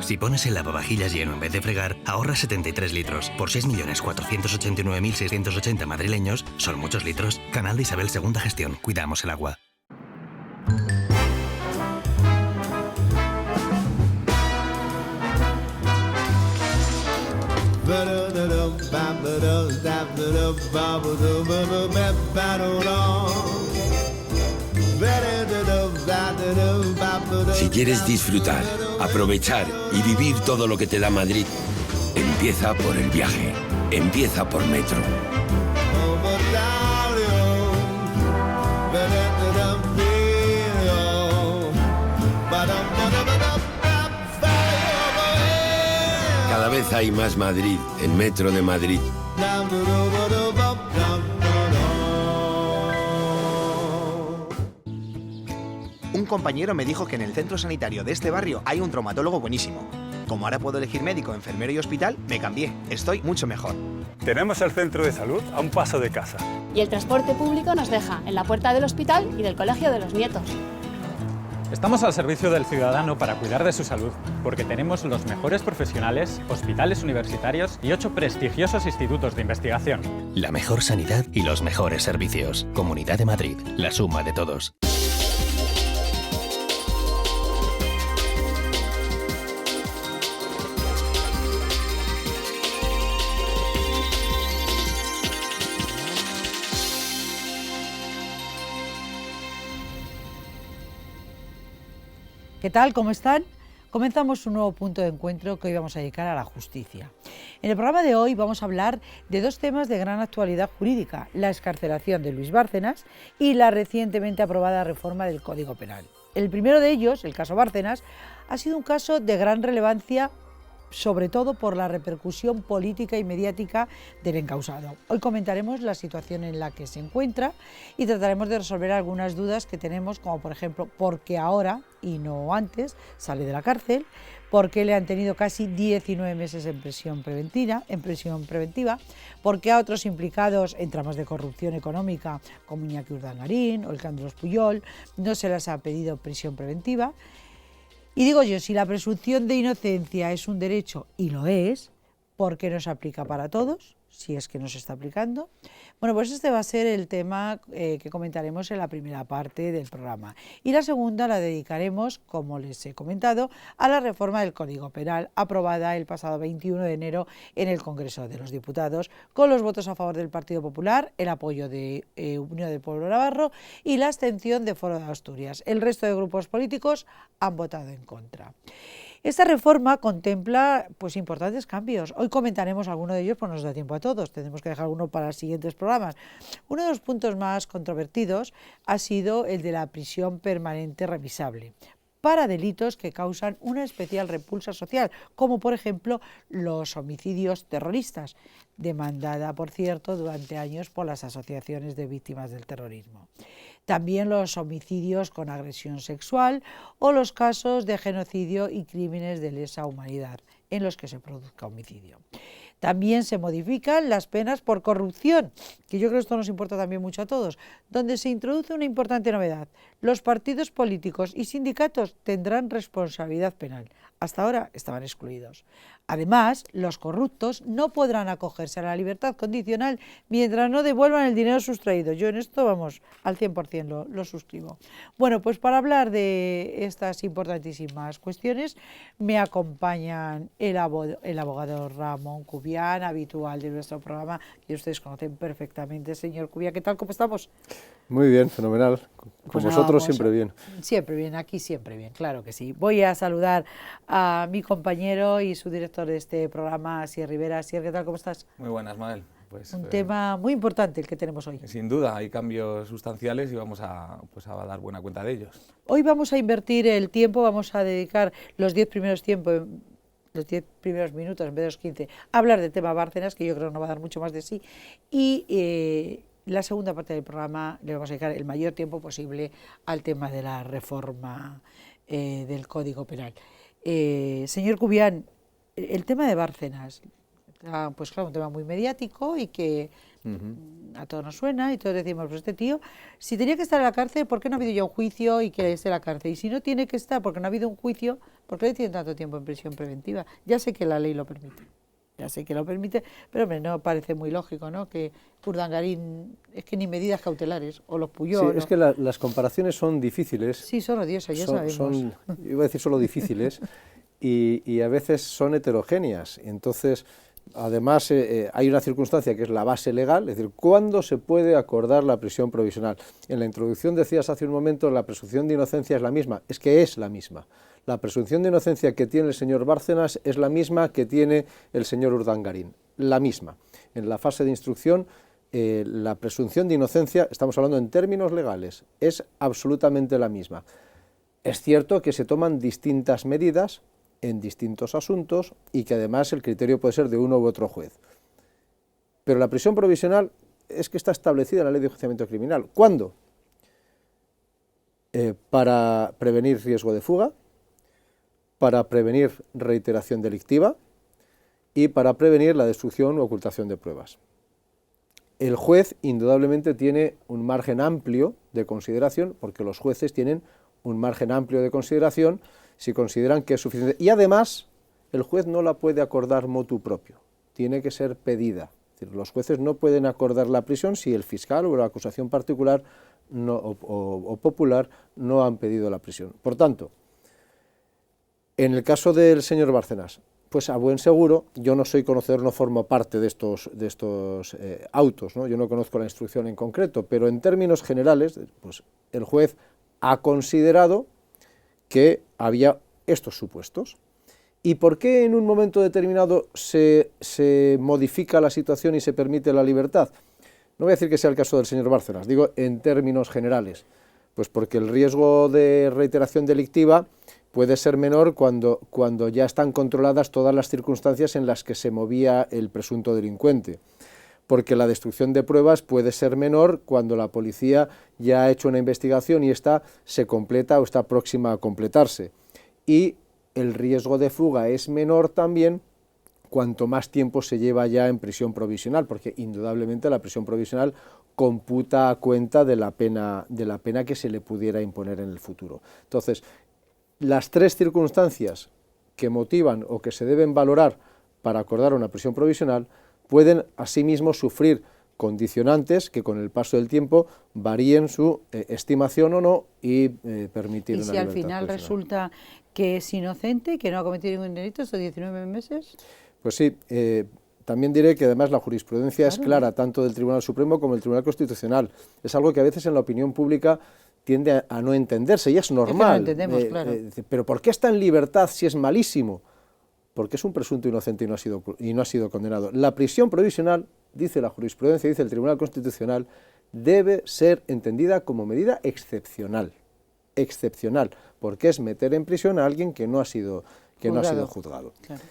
Si pones el lavavajillas lleno en vez de fregar, ahorras 73 litros. Por 6.489.680 madrileños, son muchos litros. Canal de Isabel II Gestión. Cuidamos el agua. Si quieres disfrutar, aprovechar y vivir todo lo que te da Madrid, empieza por el viaje. Empieza por Metro. Cada vez hay más Madrid en Metro de Madrid. Un compañero me dijo que en el centro sanitario de este barrio hay un traumatólogo buenísimo. Como ahora puedo elegir médico, enfermero y hospital, me cambié. Estoy mucho mejor. Tenemos el centro de salud a un paso de casa. Y el transporte público nos deja en la puerta del hospital y del colegio de los nietos. Estamos al servicio del ciudadano para cuidar de su salud, porque tenemos los mejores profesionales, hospitales universitarios y 8 prestigiosos institutos de investigación. La mejor sanidad y los mejores servicios. Comunidad de Madrid, la suma de todos. ¿Qué tal? ¿Cómo están? Comenzamos un nuevo punto de encuentro que hoy vamos a dedicar a la justicia. En el programa de hoy vamos a hablar de 2 temas de gran actualidad jurídica: la excarcelación de Luis Bárcenas y la recientemente aprobada reforma del Código Penal. El primero de ellos, el caso Bárcenas, ha sido un caso de gran relevancia, sobre todo por la repercusión política y mediática del encausado. Hoy comentaremos la situación en la que se encuentra y trataremos de resolver algunas dudas que tenemos, como por ejemplo, ¿por qué ahora y no antes sale de la cárcel? ¿Por qué le han tenido casi 19 meses en prisión preventiva? ¿Por qué a otros implicados en tramas de corrupción económica, como Iñaki Urdangarín o el Andrés Puyol, no se les ha pedido prisión preventiva? Y digo yo, si la presunción de inocencia es un derecho, y lo es, ¿por qué no se aplica para todos? Si es que no se está aplicando. Bueno, pues este va a ser el tema que comentaremos en la primera parte del programa. Y la segunda la dedicaremos, como les he comentado, a la reforma del Código Penal, aprobada el pasado 21 de enero en el Congreso de los Diputados, con los votos a favor del Partido Popular, el apoyo de Unión del Pueblo Navarro y la abstención de Foro de Asturias. El resto de grupos políticos han votado en contra. Esta reforma contempla importantes cambios. Hoy comentaremos algunos de ellos, pues no nos da tiempo a todos, tenemos que dejar alguno para los siguientes programas. Uno de los puntos más controvertidos ha sido el de la prisión permanente revisable para delitos que causan una especial repulsa social, como por ejemplo los homicidios terroristas, demandada, por cierto, durante años por las asociaciones de víctimas del terrorismo. También los homicidios con agresión sexual o los casos de genocidio y crímenes de lesa humanidad en los que se produzca homicidio. También se modifican las penas por corrupción, que yo creo que esto nos importa también mucho a todos, donde se introduce una importante novedad: los partidos políticos y sindicatos tendrán responsabilidad penal. Hasta ahora estaban excluidos. Además, los corruptos no podrán acogerse a la libertad condicional mientras no devuelvan el dinero sustraído. Yo en esto, vamos, al 100% lo suscribo. Bueno, pues para hablar de estas importantísimas cuestiones me acompañan el abogado Ramón Cubián, habitual de nuestro programa, que ustedes conocen perfectamente. Señor Cubián, ¿qué tal? ¿Cómo estamos? Muy bien, fenomenal. Con vosotros siempre bien. Siempre bien, aquí siempre bien, claro que sí. Voy a saludar a mi compañero y su director de este programa, Asier Rivera. Asier, ¿qué tal? ¿Cómo estás? Muy buenas, Mabel. Pues, un tema muy importante el que tenemos hoy. Sin duda, hay cambios sustanciales y vamos a dar buena cuenta de ellos. Hoy vamos a invertir el tiempo, vamos a dedicar los 10 primeros minutos, en vez de los 15, a hablar del tema Bárcenas, que yo creo que no va a dar mucho más de sí, y la segunda parte del programa le vamos a dedicar el mayor tiempo posible al tema de la reforma del Código Penal. Señor Cubián, el tema de Bárcenas, pues claro, un tema muy mediático y que a todos nos suena y todos decimos, pues este tío, si tenía que estar en la cárcel, ¿por qué no ha habido ya un juicio y que esté en la cárcel? Y si no tiene que estar porque no ha habido un juicio, ¿Por qué le tienen tanto tiempo en prisión preventiva? Ya sé que la ley lo permite. Ya sé que lo permite, pero hombre, no parece muy lógico, ¿no? Que Urdangarín, es que ni medidas cautelares, o los Puyol... Sí, ¿no? es que las comparaciones son difíciles. Sí, son odiosas, ya sabemos. Iba a decir solo difíciles, y a veces son heterogéneas. Entonces, además, hay una circunstancia que es la base legal, es decir, ¿cuándo se puede acordar la prisión provisional? En la introducción decías hace un momento, la presunción de inocencia es la misma, es que es la misma. La presunción de inocencia que tiene el señor Bárcenas es la misma que tiene el señor Urdangarín, la misma. En la fase de instrucción, la presunción de inocencia, estamos hablando en términos legales, es absolutamente la misma. Es cierto que se toman distintas medidas en distintos asuntos y que además el criterio puede ser de uno u otro juez. Pero la prisión provisional es que está establecida en la Ley de Enjuiciamiento Criminal. ¿Cuándo? Para prevenir riesgo de fuga, para prevenir reiteración delictiva y para prevenir la destrucción u ocultación de pruebas. El juez indudablemente tiene un margen amplio de consideración, porque los jueces tienen un margen amplio de consideración si consideran que es suficiente. Y además, el juez no la puede acordar motu propio, tiene que ser pedida. Es decir, los jueces no pueden acordar la prisión si el fiscal o la acusación particular o popular no han pedido la prisión. Por tanto, en el caso del señor Bárcenas, pues a buen seguro, yo no soy conocedor, no formo parte de estos autos, ¿no? Yo no conozco la instrucción en concreto, pero en términos generales, pues el juez ha considerado que había estos supuestos. ¿Y por qué en un momento determinado se modifica la situación y se permite la libertad? No voy a decir que sea el caso del señor Bárcenas, digo en términos generales, pues porque el riesgo de reiteración delictiva puede ser menor cuando ya están controladas todas las circunstancias en las que se movía el presunto delincuente, porque la destrucción de pruebas puede ser menor cuando la policía ya ha hecho una investigación y esta se completa o está próxima a completarse, y el riesgo de fuga es menor también cuanto más tiempo se lleva ya en prisión provisional, porque indudablemente la prisión provisional computa a cuenta de la pena que se le pudiera imponer en el futuro. Entonces, las tres circunstancias que motivan o que se deben valorar para acordar una prisión provisional pueden asimismo sufrir condicionantes que con el paso del tiempo varíen su estimación o no y permitir una libertad. ¿Y si al final resulta que es inocente, que no ha cometido ningún delito estos 19 meses? Pues sí, también diré que además la jurisprudencia es clara, tanto del Tribunal Supremo como del Tribunal Constitucional. Es algo que a veces en la opinión pública tiende a no entenderse, y es normal. Es que no entendemos, claro. Pero ¿por qué está en libertad si es malísimo? Porque es un presunto inocente y no ha sido condenado. La prisión provisional, dice la jurisprudencia, dice el Tribunal Constitucional, debe ser entendida como medida excepcional, porque es meter en prisión a alguien que no ha sido juzgado. Claro.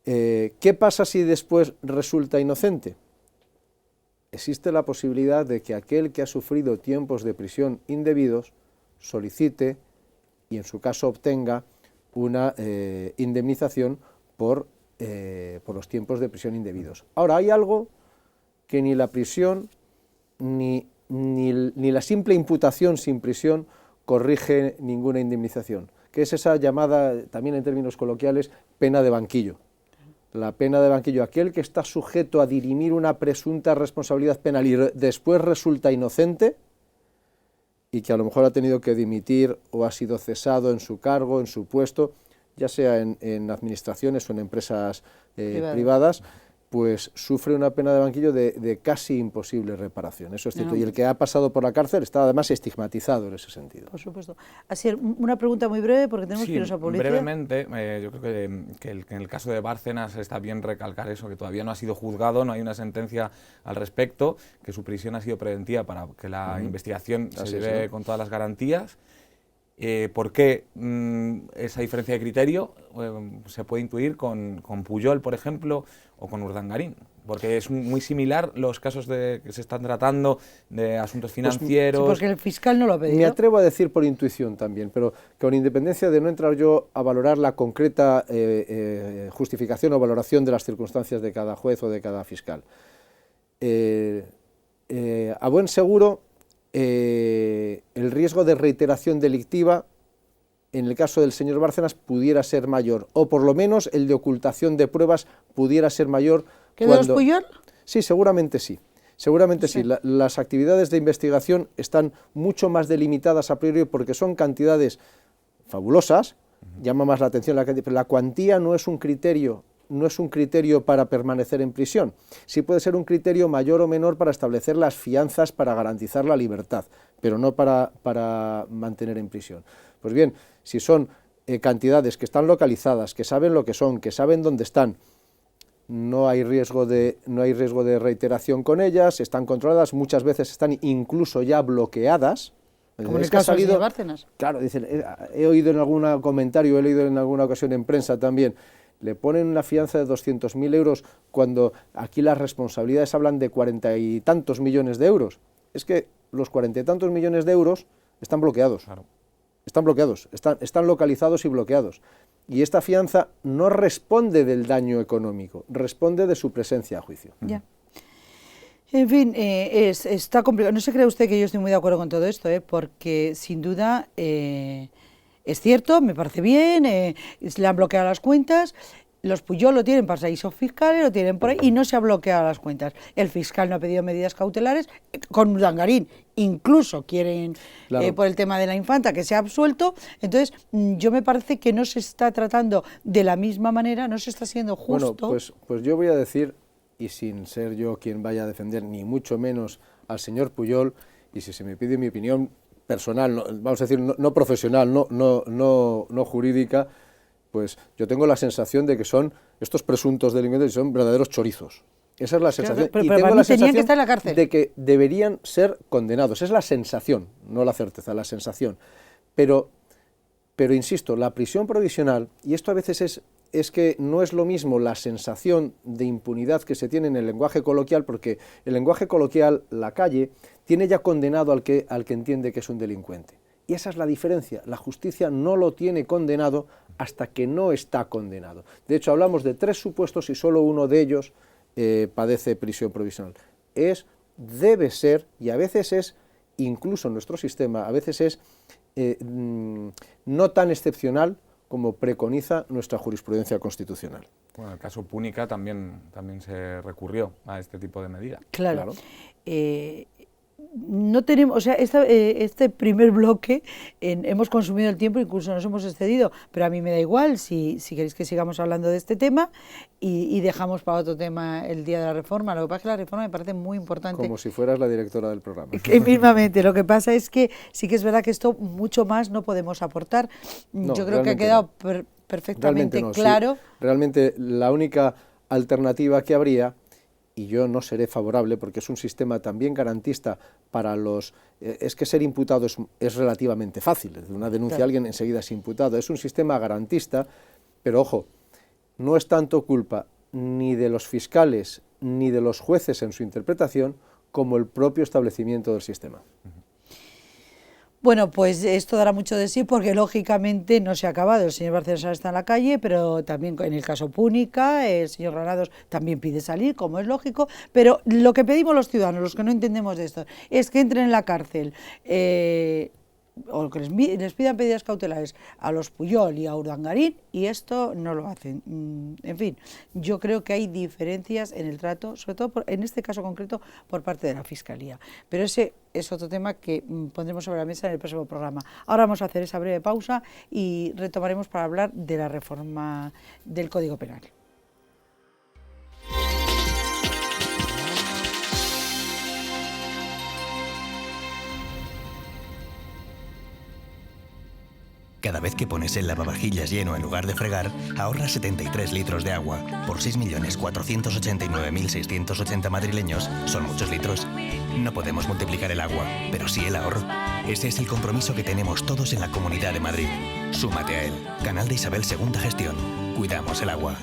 ¿Qué pasa si después resulta inocente? Existe la posibilidad de que aquel que ha sufrido tiempos de prisión indebidos solicite y en su caso obtenga una indemnización por los tiempos de prisión indebidos. Ahora, hay algo que ni la prisión ni la simple imputación sin prisión corrige ninguna indemnización, que es esa llamada, también en términos coloquiales, pena de banquillo. La pena de banquillo, aquel que está sujeto a dirimir una presunta responsabilidad penal y después resulta inocente y que a lo mejor ha tenido que dimitir o ha sido cesado en su cargo, en su puesto, ya sea en administraciones o en empresas privadas, pues sufre una pena de banquillo de casi imposible reparación. Eso es cierto. Y el que ha pasado por la cárcel está además estigmatizado en ese sentido. Por supuesto. Así, una pregunta muy breve porque tenemos que irnos a policía. Brevemente, yo creo que en el caso de Bárcenas está bien recalcar eso, que todavía no ha sido juzgado, no hay una sentencia al respecto, que su prisión ha sido preventiva para que la investigación se lleve con todas las garantías. ¿Por qué esa diferencia de criterio se puede intuir con Puyol, por ejemplo, o con Urdangarín? Porque es muy similar los casos que se están tratando de asuntos financieros. Pues, sí, porque el fiscal no lo ha pedido. Me atrevo a decir por intuición también, pero con independencia de no entrar yo a valorar la concreta justificación o valoración de las circunstancias de cada juez o de cada fiscal. A buen seguro, el riesgo de reiteración delictiva en el caso del señor Bárcenas pudiera ser mayor, o por lo menos el de ocultación de pruebas pudiera ser mayor. ¿Que de los Pujol? Sí, seguramente sí. Seguramente sí. Las actividades de investigación están mucho más delimitadas a priori porque son cantidades fabulosas, llama más la atención la cantidad, pero la cuantía no es un criterio para permanecer en prisión. Sí puede ser un criterio mayor o menor para establecer las fianzas para garantizar la libertad, pero no para mantener en prisión. Pues bien, si son cantidades que están localizadas, que saben lo que son, que saben dónde están, no hay riesgo de reiteración con ellas, están controladas, muchas veces están incluso ya bloqueadas. Como en el caso del señor Bárcenas. Claro, dicen, he oído en algún comentario, he leído en alguna ocasión en prensa también, le ponen una fianza de 200.000 euros cuando aquí las responsabilidades hablan de 40 y tantos millones de euros. Es que los 40 y tantos millones de euros están bloqueados. Claro. Están bloqueados, están localizados y bloqueados. Y esta fianza no responde del daño económico, responde de su presencia a juicio. Ya. En fin, está complicado. No se cree usted que yo estoy muy de acuerdo con todo esto, porque sin duda es cierto, me parece bien, le han bloqueado las cuentas. Los Pujol lo tienen paraísos fiscales, lo tienen por ahí y no se ha bloqueado las cuentas. El fiscal no ha pedido medidas cautelares, con Urdangarín incluso quieren, claro, por el tema de la infanta, que sea absuelto. Entonces, yo me parece que no se está tratando de la misma manera, no se está siendo justo. Bueno, pues yo voy a decir, y sin ser yo quien vaya a defender ni mucho menos al señor Pujol, y si se me pide mi opinión personal, no, vamos a decir, no profesional, no jurídica, pues yo tengo la sensación de que son estos presuntos delincuentes, son verdaderos chorizos. Esa es la sensación. Pero y tengo la sensación que estar en la cárcel. De que deberían ser condenados. Es la sensación, no la certeza, la sensación. Pero insisto, la prisión provisional, y esto a veces es que no es lo mismo la sensación de impunidad que se tiene en el lenguaje coloquial, porque el lenguaje coloquial, la calle, tiene ya condenado al que entiende que es un delincuente. Y esa es la diferencia. La justicia no lo tiene condenado hasta que no está condenado. De hecho, hablamos de 3 supuestos y solo uno de ellos padece prisión provisional. Debe ser, y a veces es, incluso en nuestro sistema, a veces es no tan excepcional como preconiza nuestra jurisprudencia constitucional. Bueno, en el caso Púnica también se recurrió a este tipo de medida. Claro. No tenemos, o sea, este primer bloque hemos consumido el tiempo, incluso nos hemos excedido, pero a mí me da igual si queréis que sigamos hablando de este tema y dejamos para otro tema el día de la reforma. Lo que pasa es que la reforma me parece muy importante. Como si fueras la directora del programa. Mismamente, lo que pasa es que sí que es verdad que esto mucho más no podemos aportar. No, yo creo que ha quedado perfectamente claro. Sí. Realmente la única alternativa que habría, y yo no seré favorable porque es un sistema también garantista para los... es que ser imputado es relativamente fácil, desde una denuncia a alguien enseguida es imputado, es un sistema garantista, pero ojo, no es tanto culpa ni de los fiscales ni de los jueces en su interpretación como el propio establecimiento del sistema. Bueno, pues esto dará mucho de sí porque lógicamente no se ha acabado. El señor Bárcenas está en la calle, pero también en el caso Púnica, el señor Granados también pide salir, como es lógico, pero lo que pedimos los ciudadanos, los que no entendemos de esto, es que entren en la cárcel o que les pidan medidas cautelares a los Pujol y a Urdangarín, y esto no lo hacen. En fin, yo creo que hay diferencias en el trato, sobre todo en este caso concreto por parte de la Fiscalía, pero ese es otro tema que pondremos sobre la mesa en el próximo programa. Ahora vamos a hacer esa breve pausa y retomaremos para hablar de la reforma del Código Penal. Cada vez que pones el lavavajillas lleno en lugar de fregar, ahorras 73 litros de agua. Por 6.489.680 madrileños, son muchos litros. No podemos multiplicar el agua, pero sí el ahorro. Ese es el compromiso que tenemos todos en la Comunidad de Madrid. Súmate a él. Canal de Isabel II Gestión. Cuidamos el agua.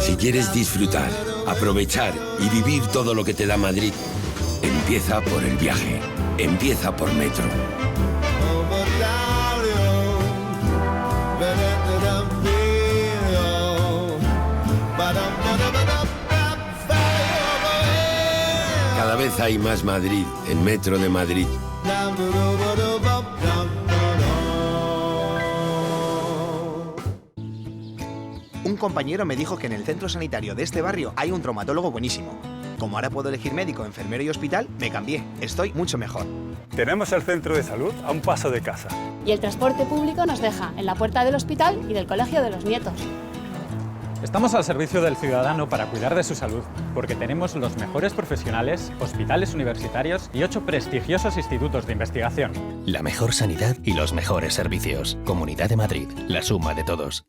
Si quieres disfrutar, aprovechar y vivir todo lo que te da Madrid, empieza por el viaje. empieza por Metro. Cada vez hay más Madrid en Metro de Madrid. Un compañero me dijo que en el centro sanitario de este barrio hay un traumatólogo buenísimo. Como ahora puedo elegir médico, enfermero y hospital, me cambié. Estoy mucho mejor. Tenemos el centro de salud a un paso de casa. Y el transporte público nos deja en la puerta del hospital y del colegio de los nietos. Estamos al servicio del ciudadano para cuidar de su salud, porque tenemos los mejores profesionales, hospitales universitarios y 8 prestigiosos institutos de investigación. La mejor sanidad y los mejores servicios. Comunidad de Madrid, la suma de todos.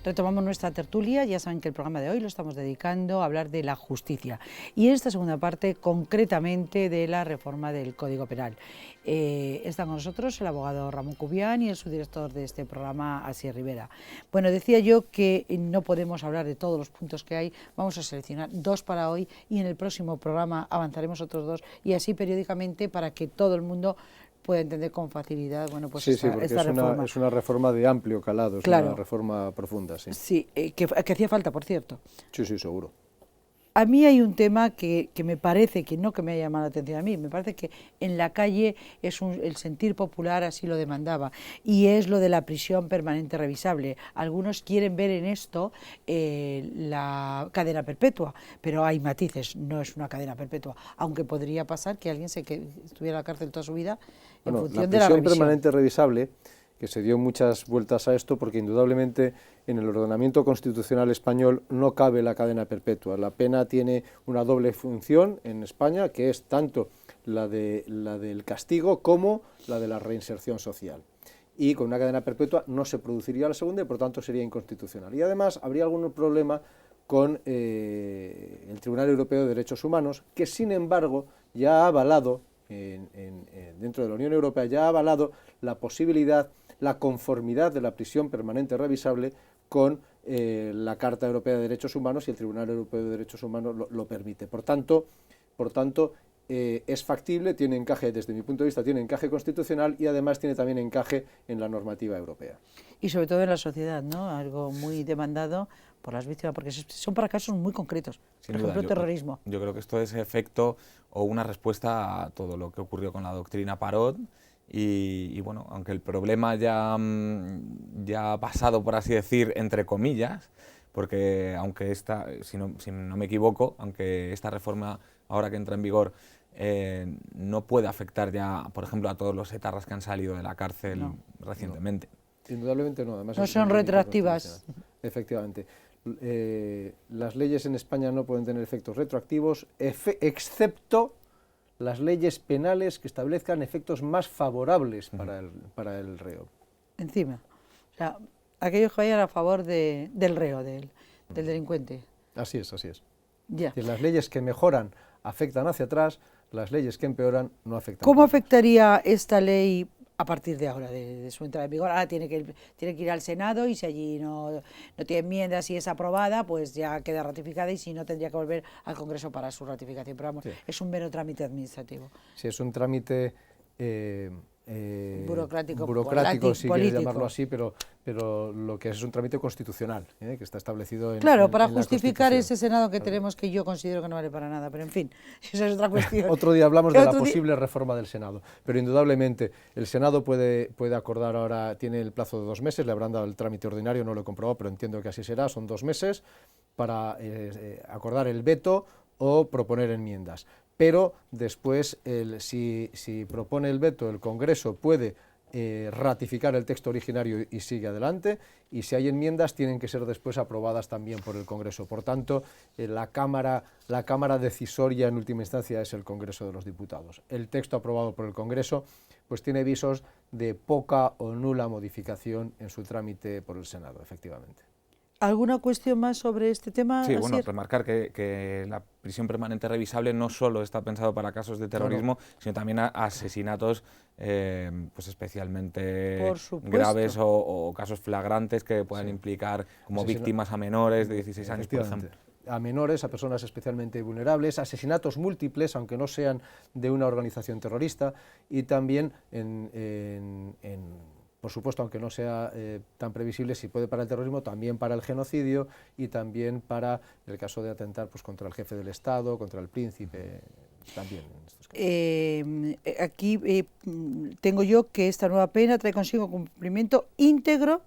Retomamos nuestra tertulia, ya saben que el programa de hoy lo estamos dedicando a hablar de la justicia y en esta segunda parte concretamente de la reforma del Código Penal. Está con nosotros el abogado Ramón Cubián y el subdirector de este programa, Asier Rivera. Bueno, decía yo que no podemos hablar de todos los puntos que hay, vamos a seleccionar 2 para hoy y en el próximo programa avanzaremos otros 2 y así periódicamente para que todo el mundo puede entender con facilidad, bueno, pues sí, porque es una reforma de amplio calado, es una reforma profunda, sí. Sí, que hacía falta, por cierto. Sí, seguro. A mí hay un tema que me parece, que no que me haya llamado la atención a mí, me parece que en la calle el sentir popular así lo demandaba, y es lo de la prisión permanente revisable. Algunos quieren ver en esto la cadena perpetua, pero hay matices, no es una cadena perpetua, aunque podría pasar que alguien estuviera en la cárcel toda su vida en función de la revisión. La prisión permanente revisable, que se dio muchas vueltas a esto, porque indudablemente en el ordenamiento constitucional español no cabe la cadena perpetua. La pena tiene una doble función en España, que es tanto la del castigo como la de la reinserción social. Y con una cadena perpetua no se produciría la segunda y por tanto sería inconstitucional. Y además habría algún problema con el Tribunal Europeo de Derechos Humanos, que sin embargo ya ha avalado, dentro de la Unión Europea, ya ha avalado la posibilidad, la conformidad de la prisión permanente revisable con la Carta Europea de Derechos Humanos, y el Tribunal Europeo de Derechos Humanos lo permite. Por tanto, es factible, tiene encaje, desde mi punto de vista, tiene encaje constitucional y además tiene también encaje en la normativa europea. Y sobre todo en la sociedad, ¿no? Algo muy demandado por las víctimas, porque son para casos muy concretos, por ejemplo, terrorismo. Yo creo que esto es efecto o una respuesta a todo lo que ocurrió con la doctrina Parot. Y bueno, aunque el problema ya ha pasado, por así decir, entre comillas, porque aunque si no me equivoco, aunque esta reforma ahora que entra en vigor no puede afectar ya, por ejemplo, a todos los etarras que han salido de la cárcel recientemente. No. Indudablemente no. Además no son retroactivas. Efectivamente. Las leyes en España no pueden tener efectos retroactivos, excepto las leyes penales que establezcan efectos más favorables para el reo. Encima, o sea, aquellos que vayan a favor del reo, del delincuente. Así es. Ya. Las leyes que mejoran afectan hacia atrás, las leyes que empeoran no afectan. ¿Cómo afectaría esta ley a partir de ahora, de su entrada en vigor? Ahora tiene que ir al Senado y si allí no tiene enmiendas y es aprobada, pues ya queda ratificada y si no tendría que volver al Congreso para su ratificación. Pero vamos, es un mero trámite administrativo. Sí, es un trámite burocrático, si quieres llamarlo así, pero lo que es un trámite constitucional, que está establecido para justificar ese Senado que tenemos, que yo considero que no vale para nada, pero en fin, esa es otra cuestión. Otro día hablamos de la posible reforma del Senado, pero indudablemente el Senado puede acordar ahora, tiene el plazo de 2 meses, le habrán dado el trámite ordinario, no lo he comprobado, pero entiendo que así será, son 2 meses para acordar el veto o proponer enmiendas. Pero después, si propone el veto, el Congreso puede ratificar el texto originario y sigue adelante, y si hay enmiendas tienen que ser después aprobadas también por el Congreso. Por tanto, la Cámara decisoria en última instancia es el Congreso de los Diputados. El texto aprobado por el Congreso pues tiene visos de poca o nula modificación en su trámite por el Senado, efectivamente. ¿Alguna cuestión más sobre este tema? Sí, bueno, Asier? remarcar que la prisión permanente revisable no solo está pensado para casos de terrorismo, sino también a asesinatos pues especialmente graves o casos flagrantes que puedan implicar como víctimas a menores de 16 años, por ejemplo. A menores, a personas especialmente vulnerables, asesinatos múltiples, aunque no sean de una organización terrorista, y también por supuesto, aunque no sea tan previsible, si puede para el terrorismo, también para el genocidio y también para el caso de atentar pues, contra el jefe del Estado, contra el príncipe, también en estos casos. Aquí tengo yo que esta nueva pena trae consigo cumplimiento íntegro,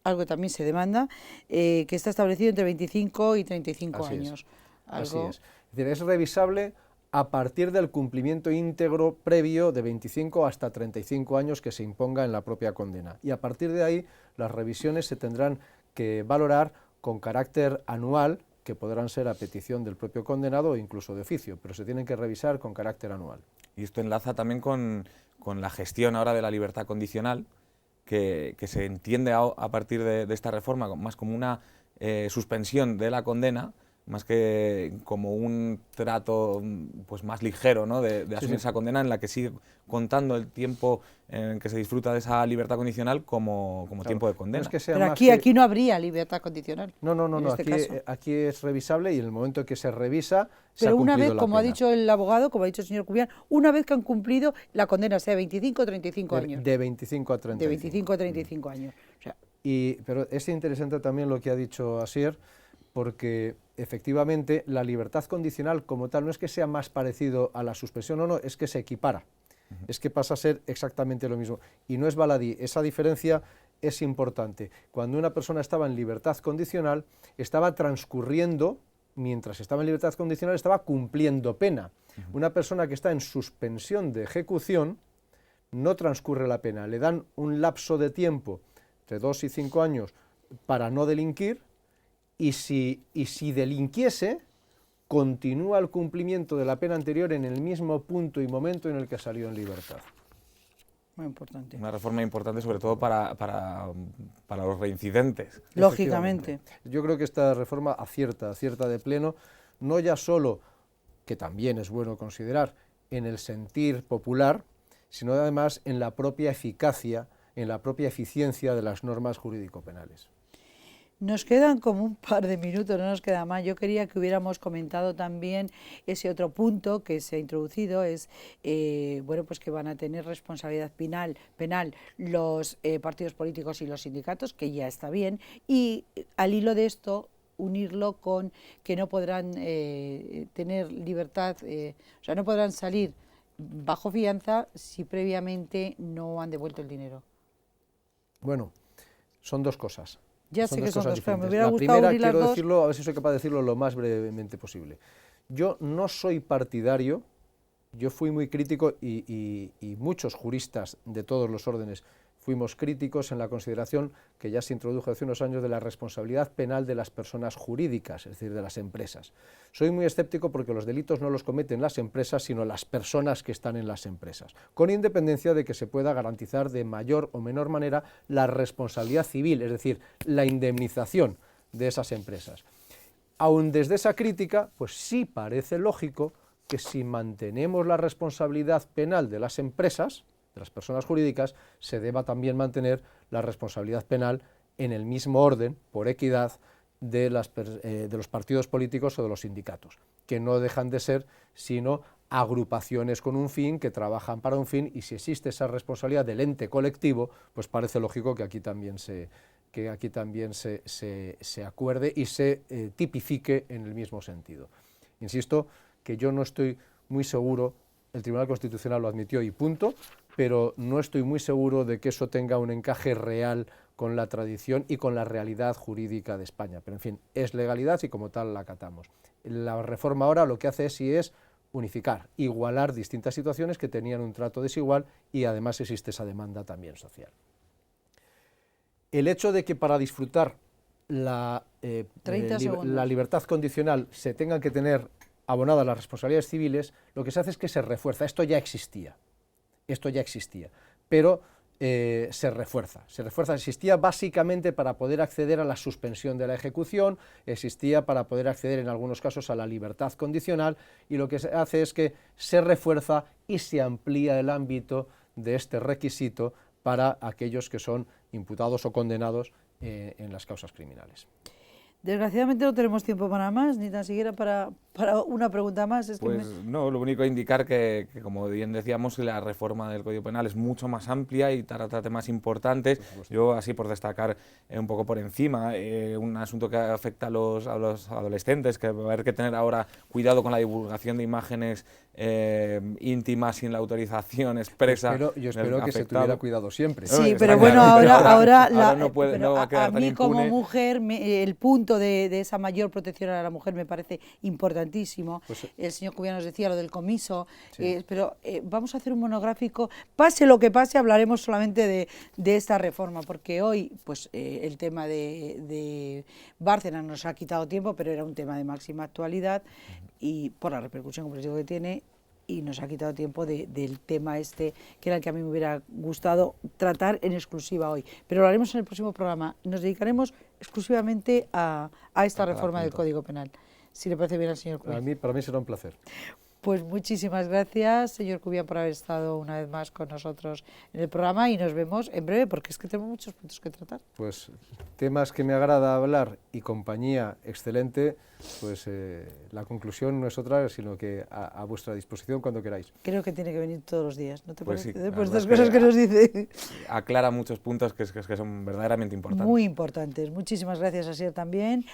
algo que también se demanda, que está establecido entre 25 y 35 años. Así es. Es decir, es revisable a partir del cumplimiento íntegro previo de 25 hasta 35 años que se imponga en la propia condena. Y a partir de ahí, las revisiones se tendrán que valorar con carácter anual, que podrán ser a petición del propio condenado o incluso de oficio, pero se tienen que revisar con carácter anual. Y esto enlaza también con la gestión ahora de la libertad condicional, que se entiende a partir de esta reforma más como una suspensión de la condena, más que como un trato pues más ligero, ¿no? de asumir esa condena, en la que sigue contando el tiempo en que se disfruta de esa libertad condicional como tiempo de condena. No es que sea pero más aquí no habría libertad condicional. No, aquí es revisable y en el momento que se revisa pero una vez, la como pena. Ha dicho el abogado, como ha dicho el señor Cubián, una vez que han cumplido la condena, sea de 25 o 35 años. De 25 a 35. De 25 a 35 años. O sea, pero es interesante también lo que ha dicho Asier, porque efectivamente la libertad condicional como tal no es que sea más parecido a la suspensión, no, es que se equipara, es que pasa a ser exactamente lo mismo. Y no es baladí, esa diferencia es importante. Cuando una persona estaba en libertad condicional, estaba transcurriendo, mientras estaba en libertad condicional, estaba cumpliendo pena. Una persona que está en suspensión de ejecución, no transcurre la pena, le dan un lapso de tiempo, entre 2 y 5 años, para no delinquir, y si delinquiese, continúa el cumplimiento de la pena anterior en el mismo punto y momento en el que salió en libertad. Muy importante. Una reforma importante sobre todo para los reincidentes. Lógicamente. Yo creo que esta reforma acierta de pleno, no ya solo, que también es bueno considerar, en el sentir popular, sino además en la propia eficacia, en la propia eficiencia de las normas jurídico-penales. Nos quedan como un par de minutos, no nos queda más. Yo quería que hubiéramos comentado también ese otro punto que se ha introducido, es bueno, pues que van a tener responsabilidad penal los partidos políticos y los sindicatos, que ya está bien, y al hilo de esto unirlo con que no podrán tener libertad, o sea, no podrán salir bajo fianza si previamente no han devuelto el dinero. Bueno, son dos cosas. Ya sé que son dos, pero me hubiera la gustado primera, unir las quiero dos. decirlo, a ver si soy capaz de decirlo lo más brevemente posible. Yo no soy partidario, yo fui muy crítico y muchos juristas de todos los órdenes fuimos críticos en la consideración que ya se introdujo hace unos años de la responsabilidad penal de las personas jurídicas, es decir, de las empresas. Soy muy escéptico porque los delitos no los cometen las empresas, sino las personas que están en las empresas, con independencia de que se pueda garantizar de mayor o menor manera la responsabilidad civil, es decir, la indemnización de esas empresas. Aun desde esa crítica, pues sí parece lógico que si mantenemos la responsabilidad penal de las empresas, de las personas jurídicas, se deba también mantener la responsabilidad penal en el mismo orden, por equidad, de los partidos políticos o de los sindicatos, que no dejan de ser sino agrupaciones con un fin, que trabajan para un fin, y si existe esa responsabilidad del ente colectivo, pues parece lógico que aquí también se acuerde y se tipifique en el mismo sentido. Insisto que yo no estoy muy seguro, el Tribunal Constitucional lo admitió y punto, pero no estoy muy seguro de que eso tenga un encaje real con la tradición y con la realidad jurídica de España. Pero en fin, es legalidad y como tal la acatamos. La reforma ahora lo que hace es unificar, igualar distintas situaciones que tenían un trato desigual y además existe esa demanda también social. El hecho de que para disfrutar la libertad condicional se tengan que tener abonadas las responsabilidades civiles, lo que se hace es que se refuerza. Esto ya existía, pero se refuerza. Existía básicamente para poder acceder a la suspensión de la ejecución, existía para poder acceder en algunos casos a la libertad condicional, y lo que se hace es que se refuerza y se amplía el ámbito de este requisito para aquellos que son imputados o condenados en las causas criminales. Desgraciadamente no tenemos tiempo para más, ni tan siquiera para una pregunta más. No, lo único es indicar que, como bien decíamos, la reforma del Código Penal es mucho más amplia y trata temas importantes. Yo, así por destacar un poco por encima, un asunto que afecta a los adolescentes, que va a haber que tener ahora cuidado con la divulgación de imágenes íntimas sin la autorización expresa. Yo espero que se tuviera cuidado siempre. Sí, pero bueno, ahora no va a quedar a tan mí impune. Como mujer, el punto de esa mayor protección a la mujer me parece importantísimo. El señor Cubiá nos decía lo del comiso, sí. Pero vamos a hacer un monográfico, pase lo que pase, hablaremos solamente de esta reforma, porque hoy pues el tema de Bárcenas nos ha quitado tiempo, pero era un tema de máxima actualidad y por la repercusión, como les digo, que tiene, y nos ha quitado tiempo del tema este, que era el que a mí me hubiera gustado tratar en exclusiva hoy. Pero lo haremos en el próximo programa. Nos dedicaremos exclusivamente a esta reforma del Código Penal. Si le parece bien al señor Cubiá. Para mí será un placer. Pues muchísimas gracias, señor Cubiá, por haber estado una vez más con nosotros en el programa, y nos vemos en breve, porque es que tenemos muchos puntos que tratar. Pues temas que me agrada hablar y compañía excelente, pues la conclusión no es otra, sino que a vuestra disposición cuando queráis. Creo que tiene que venir todos los días, ¿no te parece? Sí, Pues estas cosas que nos dice. Aclara muchos puntos que son verdaderamente importantes. Muy importantes. Muchísimas gracias, Asier, también.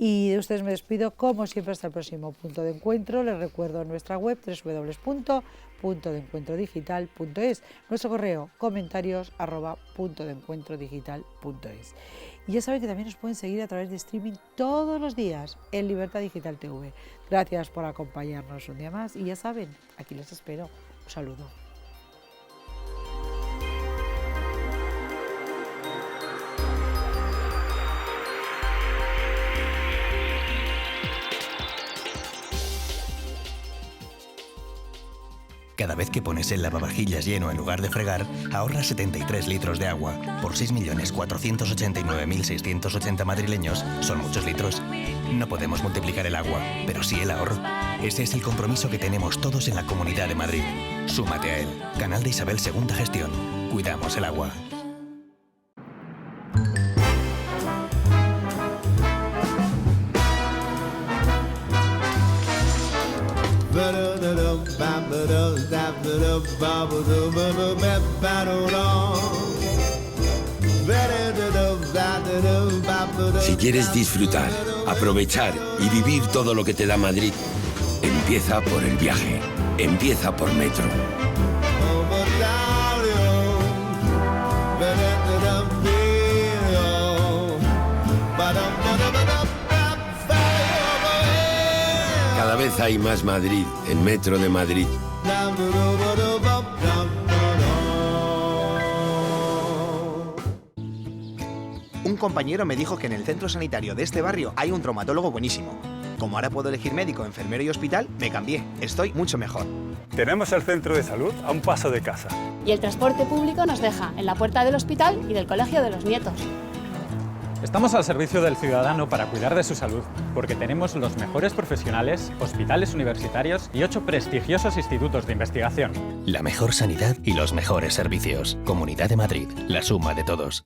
Y de ustedes me despido, como siempre, hasta el próximo punto de encuentro. Les recuerdo nuestra web, www.puntodencuentrodigital.es, nuestro correo, comentarios@puntodencuentrodigital.es. Y ya saben que también nos pueden seguir a través de streaming todos los días en Libertad Digital TV. Gracias por acompañarnos un día más, y ya saben, aquí les espero. Un saludo. Cada vez que pones el lavavajillas lleno en lugar de fregar, ahorras 73 litros de agua. Por 6.489.680 madrileños, son muchos litros. No podemos multiplicar el agua, pero sí el ahorro. Ese es el compromiso que tenemos todos en la Comunidad de Madrid. Súmate a él. Canal de Isabel II Gestión. Cuidamos el agua. Si quieres disfrutar, aprovechar y vivir todo lo que te da Madrid, empieza por el viaje, empieza por Metro. Cada vez hay más Madrid en Metro de Madrid. Un compañero me dijo que en el centro sanitario de este barrio hay un traumatólogo buenísimo. Como ahora puedo elegir médico, enfermero y hospital, me cambié. Estoy mucho mejor. Tenemos el centro de salud a un paso de casa. Y el transporte público nos deja en la puerta del hospital y del colegio de los nietos. Estamos al servicio del ciudadano para cuidar de su salud, porque tenemos los mejores profesionales, hospitales universitarios y 8 prestigiosos institutos de investigación. La mejor sanidad y los mejores servicios. Comunidad de Madrid, la suma de todos.